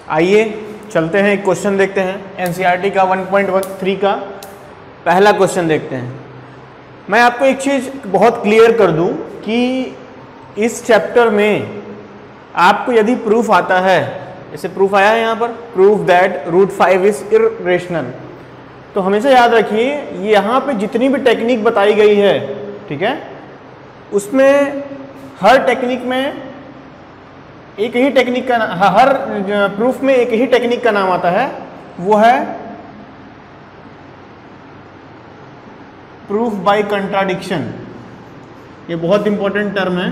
आइए चलते हैं, एक क्वेश्चन देखते हैं एनसीईआरटी का 1.13 का पहला क्वेश्चन देखते हैं। मैं आपको एक चीज़ बहुत क्लियर कर दूं कि इस चैप्टर में आपको यदि प्रूफ आता है, जैसे प्रूफ आया है यहाँ पर, प्रूफ दैट √5 इज इर्रेशनल, तो हमेशा याद रखिए यहाँ पे जितनी भी टेक्निक बताई गई है, ठीक है, उसमें हर टेक्निक में एक ही टेक्निक का हर प्रूफ में एक ही टेक्निक का नाम आता है, वो है प्रूफ बाय कंट्राडिक्शन। ये बहुत इंपॉर्टेंट टर्म है,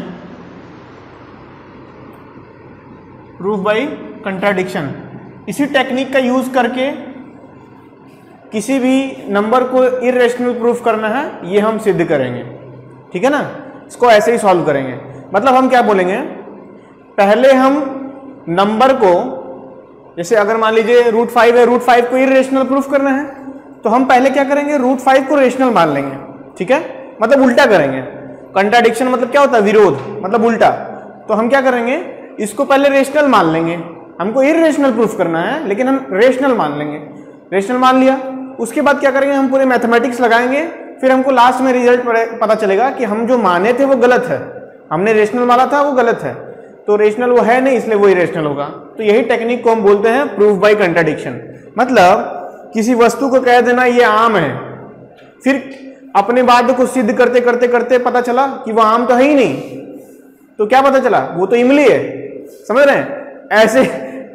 प्रूफ बाय कंट्राडिक्शन। इसी टेक्निक का यूज करके किसी भी नंबर को इर्रेशनल प्रूफ करना है, ये हम सिद्ध करेंगे, ठीक है ना। इसको ऐसे ही सॉल्व करेंगे। मतलब हम क्या बोलेंगे, पहले हम नंबर को, जैसे अगर मान लीजिए √5 है, √5 को इर्रेशनल प्रूफ करना है, तो हम पहले क्या करेंगे, √5 को रेशनल मान लेंगे, ठीक है, मतलब उल्टा करेंगे। कंट्राडिक्शन मतलब क्या होता है, विरोध, मतलब उल्टा। तो हम क्या करेंगे, इसको पहले रेशनल मान लेंगे, हमको इर्रेशनल प्रूफ करना है लेकिन हम रेशनल मान लेंगे। रेशनल मान लिया, उसके बाद क्या करेंगे, हम पूरे मैथमेटिक्स लगाएंगे, फिर हमको लास्ट में रिजल्ट पता चलेगा कि हम जो माने थे वो गलत है, हमने रेशनल माना था वो गलत है, तो रेशनल वो है नहीं इसलिए वो इरेशनल होगा। तो यही टेक्निक को हम बोलते हैं प्रूफ बाय कंट्राडिक्शन। मतलब किसी वस्तु को कह देना ये आम है, फिर अपने बात को सिद्ध करते करते करते पता चला कि वो आम तो है ही नहीं, तो क्या पता चला, वो तो इमली है। समझ रहे हैं,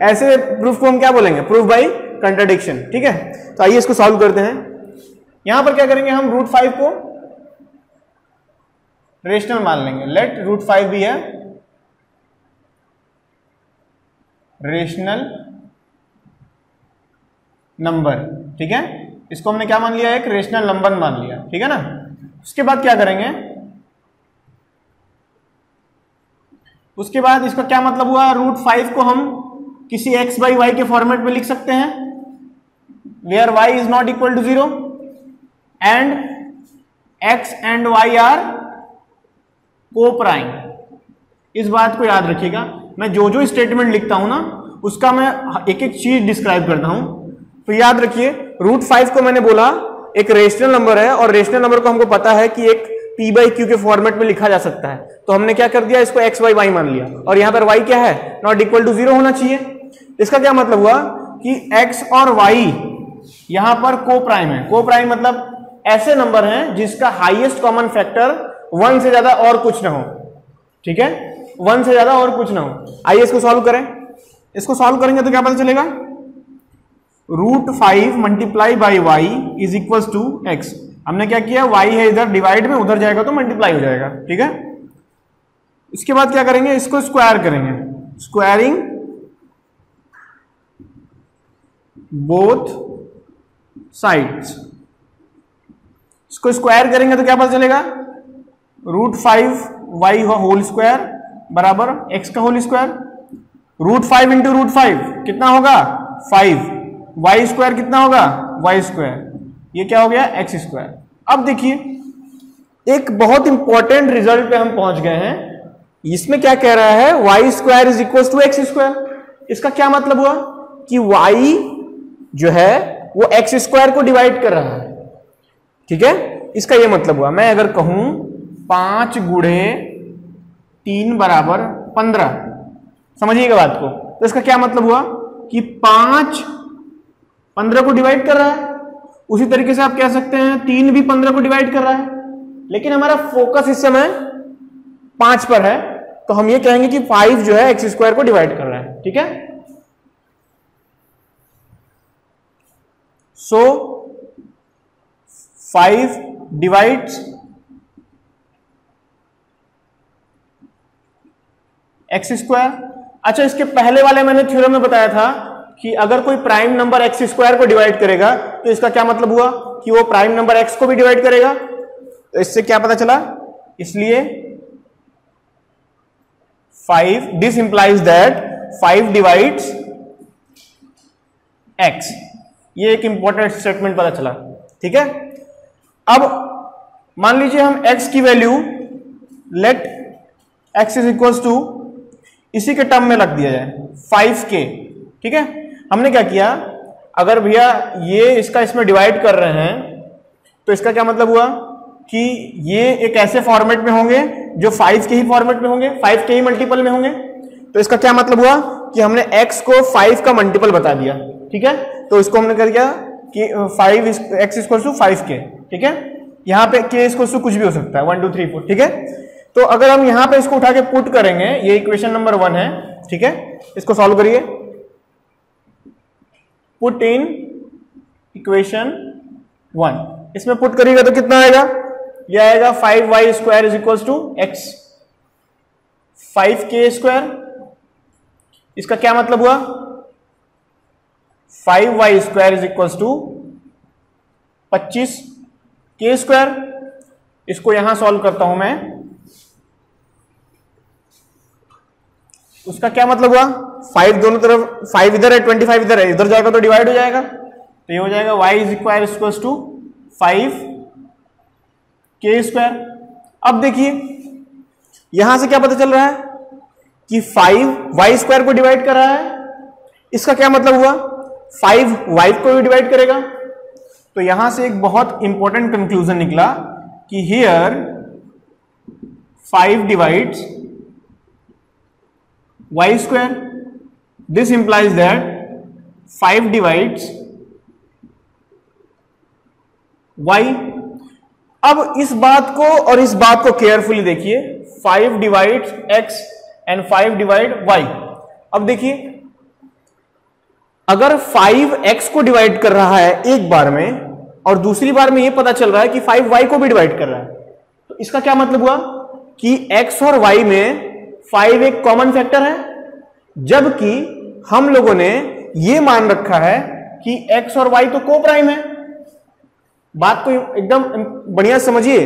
ऐसे प्रूफ को हम क्या बोलेंगे, प्रूफ बाय कंट्राडिक्शन, ठीक है। तो आइए इसको सॉल्व करते हैं। यहां पर क्या करेंगे, हम √5 को रेशनल मान लेंगे। लेट √5 भी है रेशनल नंबर, ठीक है। इसको हमने क्या मान लिया, एक रेशनल नंबर मान लिया, ठीक है ना। उसके बाद क्या करेंगे, उसके बाद इसका क्या मतलब हुआ, √5 को हम किसी x/y के फॉर्मेट में लिख सकते हैं, where y is not equal to 0 and x and y are coprime. इस बात को याद रखिएगा, मैं जो जो स्टेटमेंट लिखता हूं ना उसका मैं एक एक चीज डिस्क्राइब करता हूं। तो याद रखिए √5 को मैंने बोला एक रेशनल नंबर है, और रेशनल नंबर को हमको पता है कि एक p/q के फॉर्मेट में लिखा जा सकता है, तो हमने क्या कर दिया, इसको x/y मान लिया, और यहां पर y क्या है, नॉट इक्वल टू 0 होना चाहिए। इसका क्या मतलब हुआ कि x और y यहां पर को प्राइम है। को प्राइम मतलब ऐसे नंबर हैं जिसका हाईएस्ट कॉमन फैक्टर 1 से ज्यादा और कुछ ना हो, ठीक है, 1 से ज्यादा और कुछ ना हो। आइए इसको सॉल्व करें। इसको सॉल्व करेंगे तो क्या पता चलेगा, √5 multiply by y is equal to x। हमने क्या किया, y है इधर डिवाइड में, उधर जाएगा तो मल्टीप्लाई हो जाएगा, ठीक है। इसके बाद क्या करेंगे, इसको स्क्वायर करेंगे, स्क्वायरिंग बोथ साइड्स। इसको स्क्वायर करेंगे तो क्या पता चलेगा, √5y होल स्क्वायर बराबर x का होल स्क्वायर। √5 इंटू √5 कितना होगा, 5, y स्क्वायर कितना होगा, y स्क्वायर, ये क्या हो गया, x स्क्वायर। अब देखिए एक बहुत इंपॉर्टेंट रिजल्ट पे हम पहुंच गए हैं। इसमें क्या कह रहा है, y square is equal to x square. इसका क्या मतलब हुआ कि y जो है वो x स्क्वायर को डिवाइड कर रहा है, ठीक है। इसका ये मतलब हुआ, मैं अगर कहूं 5 गुणे 3 बराबर 15, समझिएगा बात को, तो इसका क्या मतलब हुआ कि 5 15 को डिवाइड कर रहा है। उसी तरीके से आप कह सकते हैं 3 भी 15 को डिवाइड कर रहा है, लेकिन हमारा फोकस इस समय 5 पर है, तो हम ये कहेंगे कि 5 जो है x स्क्वायर को डिवाइड कर रहा है, ठीक है। सो 5 डिवाइड्स x स्क्वायर। अच्छा, इसके पहले वाले मैंने थ्योरम में बताया था कि अगर कोई प्राइम नंबर x स्क्वायर को डिवाइड करेगा तो इसका क्या मतलब हुआ कि वो प्राइम नंबर x को भी डिवाइड करेगा। तो इससे क्या पता चला, इसलिए 5, this implies that 5 divides x। ये एक इंपॉर्टेंट स्टेटमेंट पता चला, ठीक है। अब मान लीजिए हम x की value let x is equal to इसी के टर्म में रख दिया जाए 5 के, ठीक है, हमने क्या किया, अगर भैया ये इसका इसमें डिवाइड कर रहे हैं तो इसका क्या मतलब हुआ कि ये एक ऐसे फॉर्मेट में होंगे जो 5 के ही फॉर्मेट में होंगे, 5 के ही मल्टीपल में होंगे। तो इसका क्या मतलब हुआ कि हमने x को 5 का मल्टीपल बता दिया। ठीक है, तो इसको हमने कर दिया कि 5x = 5k। ठीक है, यहाँ पे k = कुछ भी हो सकता है, 1 2 3 4। ठीक है, तो अगर हम यहाँ पे इसको उठा के पुट करेंगे, ये इक्वेशन नंबर 1 है। ठीक है, इसको सॉल्व करिए, पुट इन इक्वेशन 1, इसमें पुट करिएगा तो कितना आएगा, यह आएगा 5y² = x, 5k²। इसका क्या मतलब हुआ, 5y² = 25k²। इसको यहां सॉल्व करता हूं मैं, उसका क्या मतलब हुआ, 5 दोनों तरफ, 5 इधर है, 25 इधर है, इधर जाएगा तो डिवाइड हो जाएगा, तो ये हो जाएगा y² = 5k²। अब देखिए यहां से क्या पता चल रहा है कि 5y² को डिवाइड कर रहा है, इसका क्या मतलब हुआ, 5y को भी डिवाइड करेगा। तो यहां से एक बहुत इंपॉर्टेंट कंक्लूजन निकला कि here 5 divides y², this implies that 5 divides y। अब इस बात को और इस बात को केयरफुली देखिए, 5 divides x and 5 divide y। अब देखिए अगर 5x को डिवाइड कर रहा है एक बार में और दूसरी बार में यह पता चल रहा है कि 5y को भी डिवाइड कर रहा है, तो इसका क्या मतलब हुआ कि x और y में 5 एक कॉमन फैक्टर है, जबकि हम लोगों ने यह मान रखा है कि x और y तो को प्राइम है। बात को एकदम बढ़िया समझिए,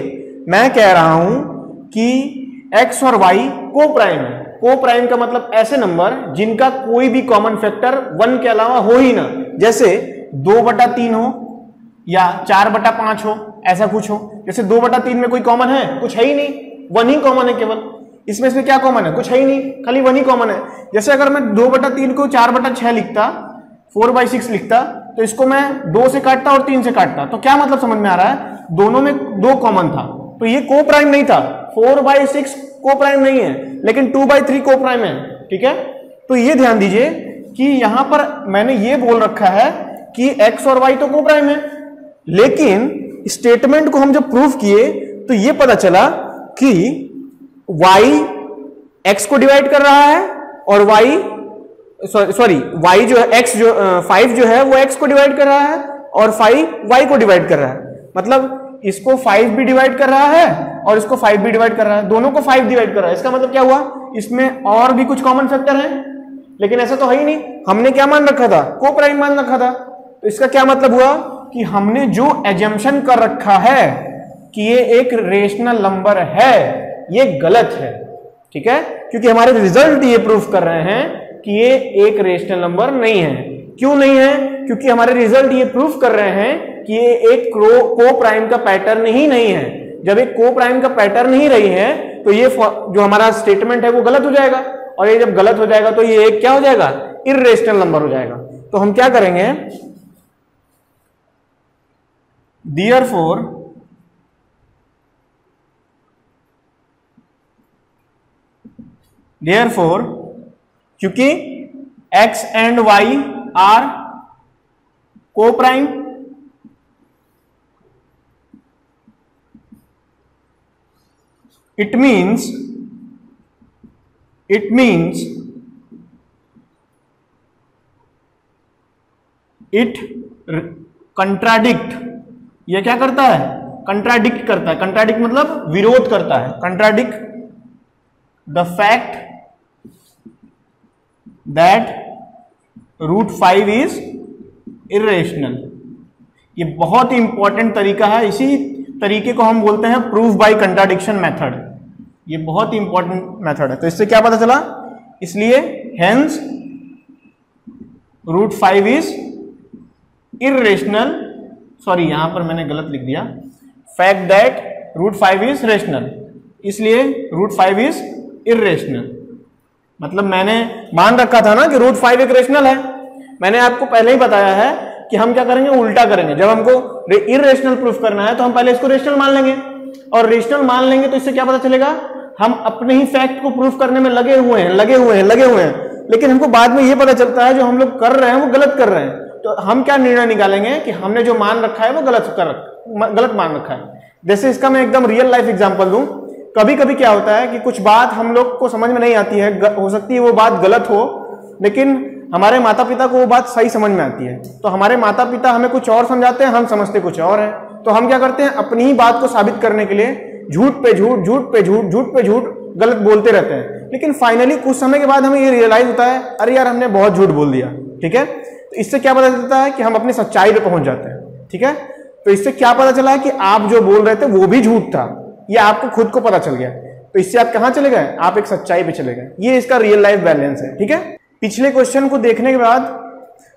मैं कह रहा हूं कि x और y को प्राइम है। को प्राइम का मतलब ऐसे नंबर जिनका कोई भी कॉमन फैक्टर 1 के अलावा हो ही ना, जैसे 2/3 हो या 4/5 हो, ऐसा कुछ हो। जैसे 2/3 में कोई कॉमन है, कुछ है ही नहीं, 1 ही कॉमन है केवल। इसमें क्या कॉमन है, कुछ है ही नहीं, खाली 1 ही कॉमन है। जैसे अगर मैं 2/3 को 4/6 लिखता, 4/6 लिखता, तो इसको मैं 2 से काटता और 3 से काटता, तो क्या मतलब समझ में आ रहा है, दोनों में 2 कॉमन था, तो ये को प्राइम नहीं था। 4/6 को प्राइम नहीं है, लेकिन 2/3 को प्राइम है। ठीक है, तो ये ध्यान दीजिए कि यहां पर मैंने ये बोल रखा है कि x और y तो को प्राइम है, लेकिन स्टेटमेंट को हम जब प्रूफ किए तो ये पता चला कि y x को डिवाइड कर रहा है और y जो है x जो 5 जो है वो x को डिवाइड कर रहा है और 5 y को डिवाइड कर रहा है। मतलब इसको 5 भी डिवाइड कर रहा है और इसको 5 भी डिवाइड कर रहा है, दोनों को 5 डिवाइड कर रहा है। इसका मतलब क्या हुआ, इसमें और भी कुछ कॉमन फैक्टर है, लेकिन ऐसा तो है ही नहीं। हमने क्या मान रखा था, को प्राइम मान रखा था। तो इसका क्या मतलब हुआ कि हमने जो एजम्पशन कर रखा है कि ये एक रेशनल नंबर है, ये गलत है। ठीक है, क्योंकि हमारे रिजल्ट ये प्रूफ कर रहे हैं कि ये एक रेशनल नंबर नहीं है। क्यों नहीं है, क्योंकि हमारे रिजल्ट ये प्रूफ कर रहे हैं कि ये एक को प्राइम का पैटर्न ही नहीं है। जब एक को प्राइम का पैटर्न ही रही है तो ये जो हमारा स्टेटमेंट है वो गलत हो जाएगा, और ये जब गलत हो जाएगा तो ये एक क्या हो जाएगा, इर्रेशनल नंबर हो जाएगा। तो हम क्या करेंगे, therefore क्योंकि x एंड y आर को prime, it means it contradict, ये क्या करता है, कंट्राडिक्ट करता है। कंट्राडिक्ट मतलब विरोध करता है, contradict the fact that √5 is irrational. ये बहुत ही इंपॉर्टेंट तरीका है, इसी तरीके को हम बोलते हैं प्रूफ बाय कंट्राडिक्शन मेथड। ये बहुत ही इंपॉर्टेंट मेथड है। तो इससे क्या पता चला, इसलिए हेंस √5 इज इर्रेशनल, सॉरी यहां पर मैंने गलत लिख दिया, फैक्ट दैट √5 इज रेशनल, इसलिए √5 इज इर्रेशनल। मतलब मैंने मान रखा था ना कि √5 एक रेशनल है, मैंने आपको पहले ही बताया है कि हम क्या करेंगे, उल्टा करेंगे। जब हमको इर्रेशनल प्रूफ करना है तो हम पहले इसको रेशनल मान लेंगे, और रेशनल मान लेंगे तो इससे क्या पता चलेगा, हम अपने ही फैक्ट को प्रूफ करने में लगे हुए हैं, लेकिन हमको बाद में ये पता चलता है जो हम लोग कर रहे हैं वो गलत कर रहे हैं। तो हम क्या निर्णय निकालेंगे कि हमने जो मान रखा है वो गलत मान रखा है। जैसे इसका मैं एकदम रियल लाइफ एग्जांपल दूं, कभी कभी क्या होता है कि कुछ बात हम लोग को समझ में नहीं आती है, हो सकती है वो बात गलत हो, लेकिन हमारे माता पिता को वो बात सही समझ में आती है। तो हमारे माता पिता हमें कुछ और समझाते हैं, हम समझते कुछ और है। तो हम क्या करते हैं, अपनी ही बात को साबित करने के लिए झूठ पे झूठ गलत बोलते रहते हैं। लेकिन फाइनली कुछ समय के बाद हमें ये रियलाइज होता है, अरे यार हमने बहुत झूठ बोल दिया। ठीक है, तो इससे क्या पता चलता है कि हम अपनी सच्चाई पे पहुंच जाते हैं। ठीक है, तो इससे क्या पता चला है कि आप जो बोल रहे थे वो भी झूठ था, ये आपको खुद को पता चल गया। तो इससे आप कहां चले गए, आप एक सच्चाई पे चले गए। ये इसका रियल लाइफ बैलेंस है। ठीक है, पिछले क्वेश्चन को देखने के बाद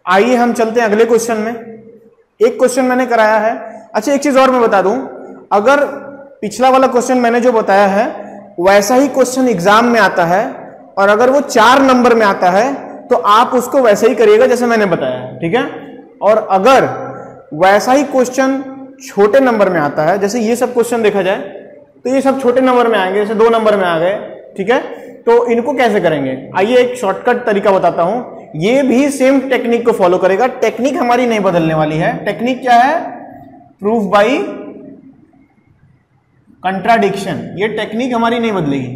आइए हम चलते हैं अगले क्वेश्चन में। एक क्वेश्चन मैंने कराया है। अच्छा, एक चीज और मैं बता दूं, अगर पिछला वाला क्वेश्चन मैंने जो बताया है वैसा ही क्वेश्चन एग्जाम में आता है, और अगर वो 4 नंबर में आता है तो आप उसको वैसे ही करिएगा जैसे मैंने बताया है। ठीक है, और अगर वैसा ही क्वेश्चन छोटे नंबर में आता है, जैसे ये सब क्वेश्चन देखा जाए तो ये सब छोटे नंबर में आएंगे, जैसे 2 नंबर में आ गए। ठीक है, तो इनको कैसे करेंगे, आइए एक शॉर्टकट तरीका बताता हूं। ये भी सेम टेक्निक को फॉलो करेगा, टेक्निक हमारी नहीं बदलने वाली है। टेक्निक क्या है, प्रूफ बाय कंट्राडिक्शन। ये टेक्निक हमारी नहीं बदलेगी,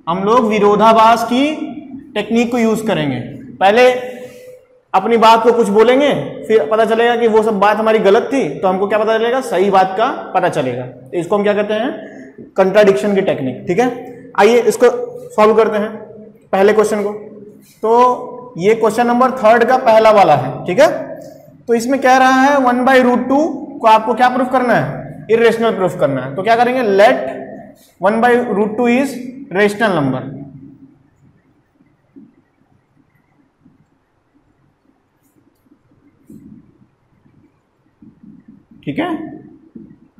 हम लोग विरोधाभास की टेक्निक को यूज करेंगे। पहले अपनी बात को कुछ बोलेंगे, फिर पता चलेगा कि वो सब बात हमारी गलत थी, तो हमको क्या पता चलेगा, सही बात का पता चलेगा। तो इसको हम क्या कहते हैं, कंट्राडिक्शन की टेक्निक। ठीक है, आइए इसको सॉल्व करते हैं पहले क्वेश्चन को। तो ये क्वेश्चन नंबर 3 का पहला वाला है। ठीक है, तो इसमें कह रहा है 1/√2 को आपको क्या प्रूफ करना है, इर्रेशनल प्रूफ करना है। तो क्या करेंगे, लेट 1/√2 इज रेशनल नंबर। ठीक है,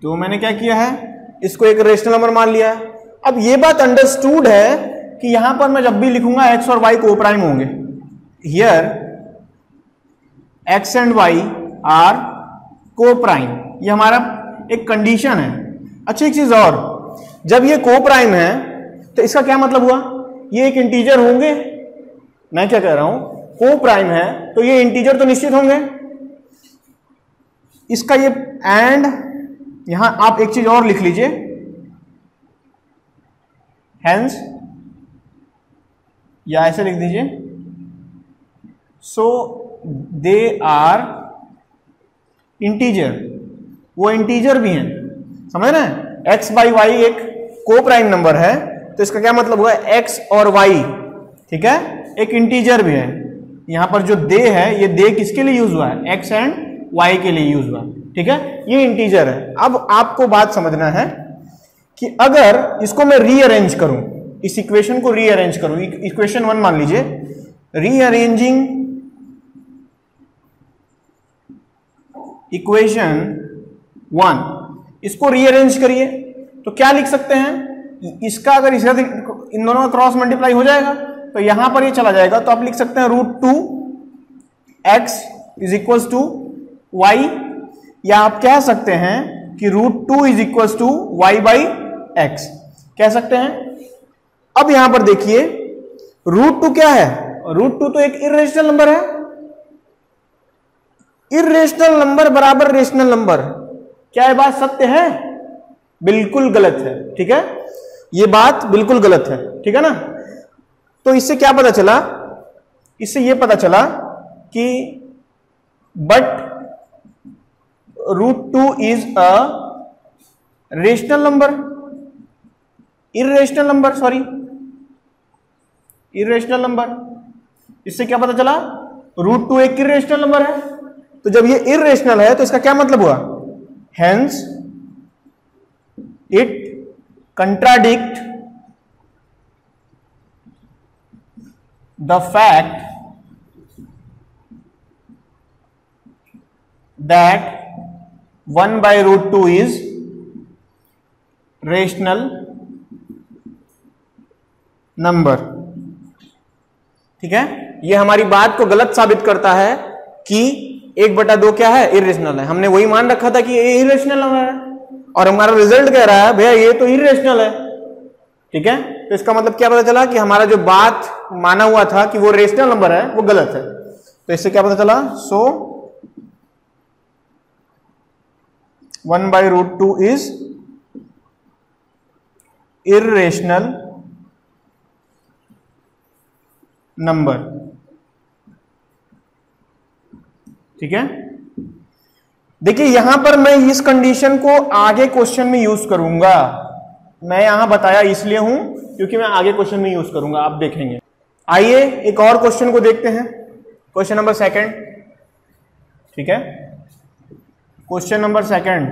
तो मैंने क्या किया है, इसको एक रेशनल नंबर मान लिया है। अब ये बात अंडरस्टूड है कि यहां पर मैं जब भी लिखूंगा x और y को प्राइम होंगे। Here x and y are coprime, ये हमारा एक कंडीशन है। अच्छा, एक चीज और, जब ये को प्राइम है तो इसका क्या मतलब हुआ, ये एक इंटीजर होंगे। मैं क्या कह रहा हूं, को प्राइम है तो ये इंटीजर तो निश्चित होंगे। इसका ये एंड, यहां आप एक चीज और लिख लीजिए, हेंस, या ऐसे लिख दीजिए, सो दे आर इंटीजर, वो इंटीजर भी हैं। समझ रहे हैं, x/y एक को प्राइम नंबर है, तो इसका क्या मतलब हुआ, x और y, ठीक है, एक इंटीजर भी है। यहां पर जो दे है, ये दे किसके लिए यूज हुआ है, x एंड y के लिए यूज हुआ। ठीक है, ये इंटीजर है। अब आपको बात समझना है कि अगर इसको मैं रीअरेंज करूं, इस इक्वेशन को रीअरेंज करूं, इक्वेशन 1 मान लीजिए, रीअरेंजिंग इक्वेशन 1, इसको रीअरेंज करिए तो क्या लिख सकते हैं, इसका अगर इसका इन दोनों का क्रॉस मल्टीप्लाई हो जाएगा तो यहां पर ये चला जाएगा, तो आप लिख सकते हैं √2x is equals to y, या आप कह सकते हैं कि √2 इज इक्वल्स टू y/x कह सकते हैं। अब यहां पर देखिए, √2 क्या है, √2 तो एक इर्रेशनल नंबर है। इर्रेशनल नंबर बराबर रेशनल नंबर, क्या ये बात सत्य है, बिल्कुल गलत है। ठीक है, ये बात बिल्कुल गलत है। ठीक है ना, तो इससे क्या पता चला, इससे ये पता चला कि but √2 is a rational number, irrational number, sorry, irrational number. इससे क्या पता चला, √2 एक इर्रेशनल नंबर है। तो जब ये इर्रेशनल है तो इसका क्या मतलब हुआ, hence it contradict the fact that 1/√2 is rational number. ठीक है, ये हमारी बात को गलत साबित करता है कि 1/2 क्या है, इरेशनल है। हमने वही मान रखा था कि ये इरेशनल नंबर है और हमारा रिजल्ट कह रहा है भैया ये तो इरेशनल है। ठीक है, तो इसका मतलब क्या पता चला कि हमारा जो बात माना हुआ था कि वो रेशनल नंबर है वो गलत है। तो इससे क्या पता चला, सो 1/√2 इज इर्रेशनल नंबर। ठीक है, देखिए यहां पर मैं इस कंडीशन को आगे क्वेश्चन में यूज करूंगा। मैं यहां बताया इसलिए हूं क्योंकि मैं आगे क्वेश्चन में यूज करूंगा, आप देखेंगे। आइए एक और क्वेश्चन को देखते हैं, क्वेश्चन नंबर 2। ठीक है, क्वेश्चन नंबर 2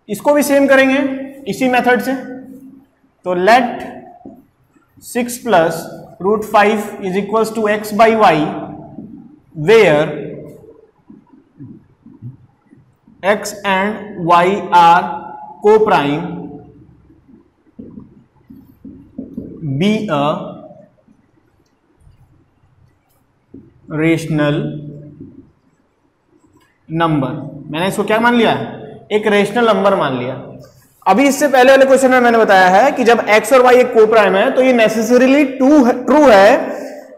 इसको भी सेम करेंगे इसी मेथड से। तो late 6 + √5 = x/y where x and y are co-prime be a rational number. मैंने इसको क्या मान लिया, एक रेशनल नंबर मान लिया। अभी इससे पहले वाले क्वेश्चन में मैंने बताया है कि जब x और y एक कोप्राइम है तो ये नेसेसरीली ट्रू है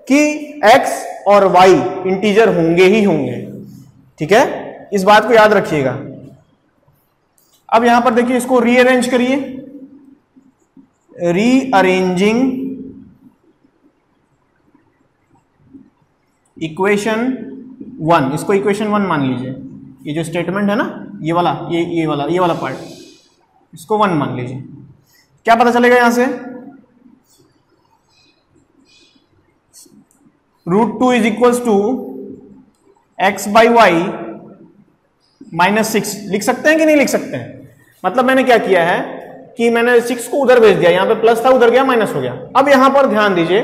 कि x और y इंटीजर होंगे ही होंगे। ठीक है, इस बात को याद रखिएगा। अब यहां पर देखिए, इसको रीअरेंज करिए, रीअरेंजिंग इक्वेशन 1, इसको इक्वेशन 1 मान लीजिए। ये जो स्टेटमेंट है ना, ये वाला पार्ट, इसको 1 मान लीजिए। क्या पता चलेगा यहां से, √2 = x/y -6 लिख सकते हैं कि नहीं लिख सकते हैं? मतलब मैंने क्या किया है कि मैंने 6 को उधर भेज दिया, यहां पे प्लस था उधर गया माइनस हो गया। अब यहां पर ध्यान दीजिए,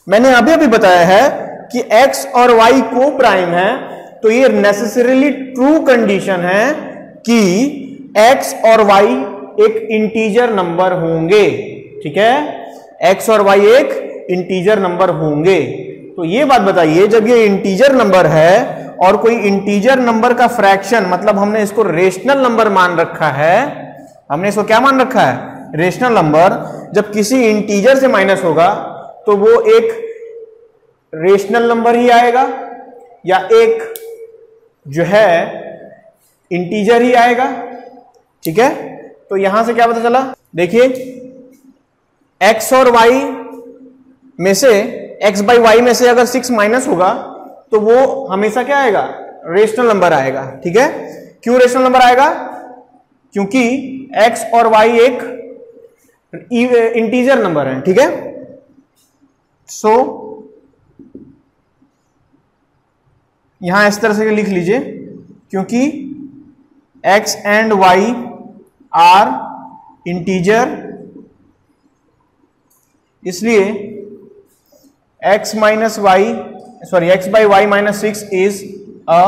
मैंने अभी बताया है कि x और y को प्राइम है, तो ये नेसेसरीली ट्रू कंडीशन है कि x और y एक इंटीजर नंबर होंगे। ठीक है, x और y एक इंटीजर नंबर होंगे। तो ये बात बताइए, जब ये इंटीजर नंबर है और कोई इंटीजर नंबर का फ्रैक्शन, मतलब हमने इसको रेशनल नंबर मान रखा है, हमने इसको क्या मान रखा है, रेशनल नंबर। जब किसी इंटीजर से माइनस होगा तो वो एक रेशनल नंबर ही आएगा या एक जो है इंटीजर ही आएगा। ठीक है, तो यहां से क्या पता चला, देखिए x और y में से, x/y में से अगर 6 माइनस होगा तो वो हमेशा क्या आएगा, रेशनल नंबर आएगा। ठीक है, क्यों रेशनल नंबर आएगा, क्योंकि x और y एक इंटीजर नंबर है। ठीक है, सो यहां इस तरह से लिख लीजिए, क्योंकि x and y are integer, इसलिए x/y -6 is a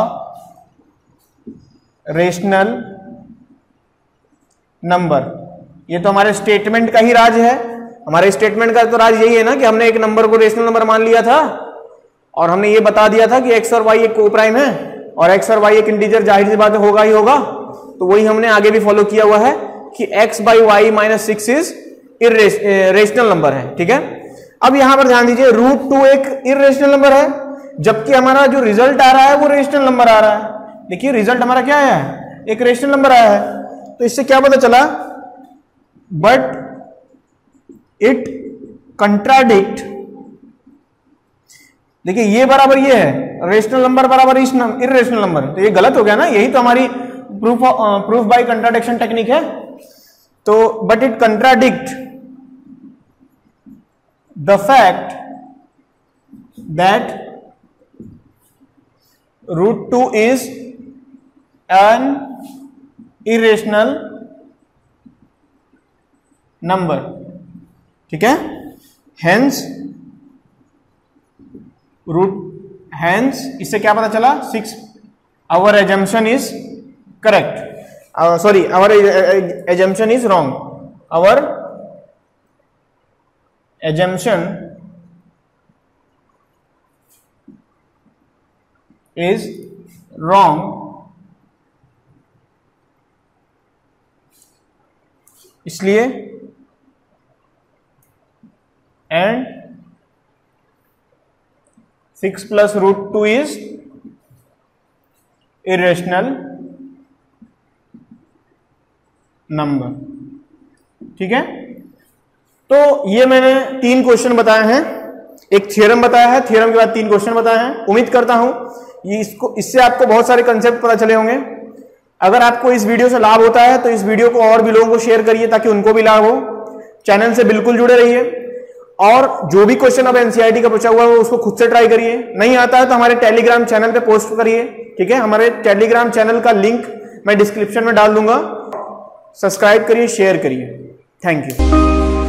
rational number. ये तो हमारे स्टेटमेंट का ही राज है। हमारे स्टेटमेंट का तो राज यही है ना कि हमने एक नंबर को रेशनल नंबर मान लिया था और हमने ये बता दिया था कि x और y एक कोप्राइम है और x और y एक इंटीजर, जाहिर सी बात होगा ही होगा। तो वही हमने आगे भी फॉलो किया हुआ है कि x/y -6 इज रेशनल नंबर है। ठीक है, अब यहां पर ध्यान दीजिए, √2 एक इरेशनल नंबर है, जबकि हमारा जो रिजल्ट आ रहा है वो रेशनल नंबर आ रहा है। देखिए रिजल्ट हमारा क्या आया है, एक रेशनल नंबर आया है। तो इससे क्या पता चला, बट इट कंट्राडिक्ट, देखिए ये बराबर ये है, रेशनल नंबर बराबर इरेशनल नंबर, तो ये गलत हो गया ना। यही तो हमारी प्रूफ बाय कंट्राडिक्शन टेक्निक है। तो but it contradict the fact that √2 is an irrational number। ठीक है, hence इससे क्या पता चला, 6, our assumption is correct, sorry, our assumption is wrong, our assumption is wrong, इसलिए एंड 6 + √2 इज इरेशनल नंबर। ठीक है, तो ये मैंने 3 क्वेश्चन बताए हैं, एक थ्योरम बताया है, थ्योरम के बाद 3 क्वेश्चन बताए हैं। उम्मीद करता हूं इससे आपको बहुत सारे कंसेप्ट पता चले होंगे। अगर आपको इस वीडियो से लाभ होता है तो इस वीडियो को और भी लोगों को शेयर करिए ताकि उनको भी लाभ हो। चैनल से बिल्कुल जुड़े रहिए और जो भी क्वेश्चन अब एनसीईआरटी का पूछा हुआ है उसको खुद से ट्राई करिए। नहीं आता है तो हमारे टेलीग्राम चैनल पे पोस्ट करिए। ठीक है, हमारे टेलीग्राम चैनल का लिंक मैं डिस्क्रिप्शन में डाल दूंगा। सब्सक्राइब करिए, शेयर करिए। Thank you.